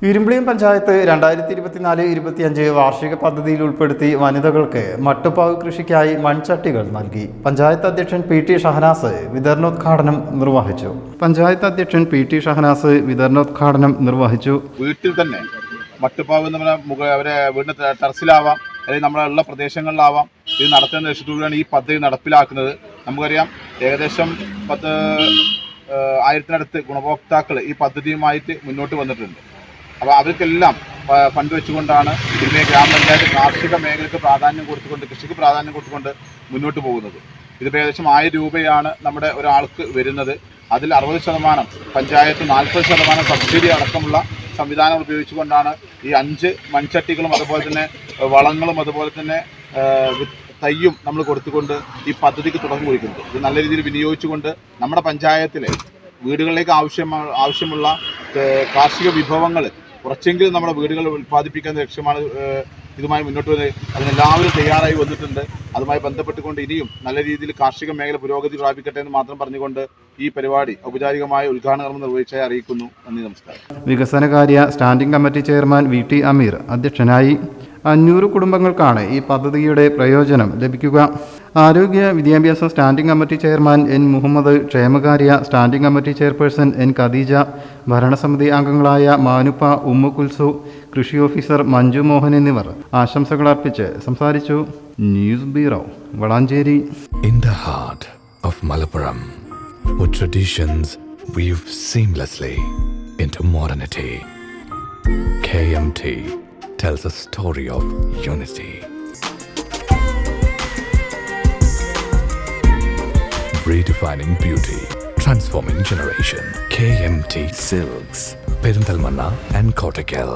ഇരുമ്പിളിയം പഞ്ചായത്ത് 2024-25 വാർഷിക പദ്ധതിയിൽ ഉൾപ്പെടുത്തി വനിതകൾക്ക് മട്ടുപ്പാവ് കൃഷിക്കായി മൺചട്ടികൾ നൽകി. പഞ്ചായത്ത് അധ്യക്ഷൻ PT ഷഹനാസ് വിതരണോദ്ഘാടനം നിർവഹിച്ചു. വീട്ടിൽ തന്നെ മട്ടുപ്പാവ് എന്ന് പറഞ്ഞാൽ അവരെ വീടിന്റെ ടെറസിലാവാം, അല്ലെങ്കിൽ നമ്മളുള്ള പ്രദേശങ്ങളിലാവാം. ഇത് നടത്തുന്ന ലക്ഷ്യത്തോടെയാണ് ഈ പദ്ധതി നടപ്പിലാക്കുന്നത്. നമുക്കറിയാം, ഏകദേശം 10,000-നടുത്ത് ഗുണഭോക്താക്കൾ ഈ പദ്ധതിയുമായിട്ട് മുന്നോട്ട് വന്നിട്ടുണ്ട്. അപ്പോൾ അവർക്കെല്ലാം ഫണ്ട് വെച്ചുകൊണ്ടാണ് ഇതിനെ ഗ്രാമപഞ്ചായത്ത് കാർഷിക മേഖലയ്ക്ക് പ്രാധാന്യം കൊടുത്തുകൊണ്ട്, കൃഷിക്ക് പ്രാധാന്യം കൊടുത്തുകൊണ്ട് മുന്നോട്ട് പോകുന്നത്. ഇതിപ്പോൾ ഏകദേശം 1000 രൂപയാണ് നമ്മുടെ ഒരാൾക്ക് വരുന്നത്. അതിൽ 60% പഞ്ചായത്ത്, 40% സബ്സിഡി അടക്കമുള്ള സംവിധാനങ്ങൾ ഉപയോഗിച്ചുകൊണ്ടാണ് ഈ 5 മൺചട്ടികളും അതുപോലെ തന്നെ വളങ്ങളും അതുപോലെ തന്നെ തയ്യും നമ്മൾ കൊടുത്തുകൊണ്ട് ഈ പദ്ധതിക്ക് തുടങ്ങി കുറിക്കുന്നത്. ഇത് നല്ല രീതിയിൽ വിനിയോഗിച്ചുകൊണ്ട് നമ്മുടെ പഞ്ചായത്തിലെ വീടുകളിലേക്ക് ആവശ്യമുള്ള കാർഷിക വിഭവങ്ങൾ കുറച്ചെങ്കിലും നമ്മുടെ വീടുകളിൽ ഉൽപ്പാദിപ്പിക്കാൻ ലക്ഷ്യമാണ് ഇതുമായി മുന്നോട്ട് വന്നത്. അതിനെല്ലാവരും തയ്യാറായി വന്നിട്ടുണ്ട്. അതുമായി ബന്ധപ്പെട്ടുകൊണ്ട് ഇനിയും നല്ല രീതിയിൽ കാർഷിക മേഖല പുരോഗതി പ്രാപിക്കട്ടെ എന്ന് മാത്രം പറഞ്ഞുകൊണ്ട് ഈ പരിപാടി ഔപചാരികമായ ഉദ്ഘാടന കർമ്മം നിർവഹിച്ചായി അറിയിക്കുന്നു. നന്ദി, നമസ്കാരം. വികസനകാര്യ standing committee chairman VT Ameer അധ്യക്ഷനായി. 500 കുടുംബങ്ങൾക്കാണ് ഈ പദ്ധതിയുടെ പ്രയോജനം ലഭിക്കുക. ആരോഗ്യ വിദ്യാഭ്യാസ standing committee chairman N Muhammad, ക്ഷേമകാര്യ standing committee chairperson N Khadeeja, ഭരണസമിതി അംഗങ്ങളായ മാനുപ്പ, ഉമ്മു കുൽസു, കൃഷി ഓഫീസർ മഞ്ജു മോഹൻ എന്നിവർ ആശംസകൾ അർപ്പിച്ച് സംസാരിച്ചു. News bureau, Valanchery. In the heart of Malappuram, with traditions weave seamlessly into modernity, KMT tells a story of unity. Redefining beauty, transforming generation. KMT Silks, Perinthalmanna and Kottakkal.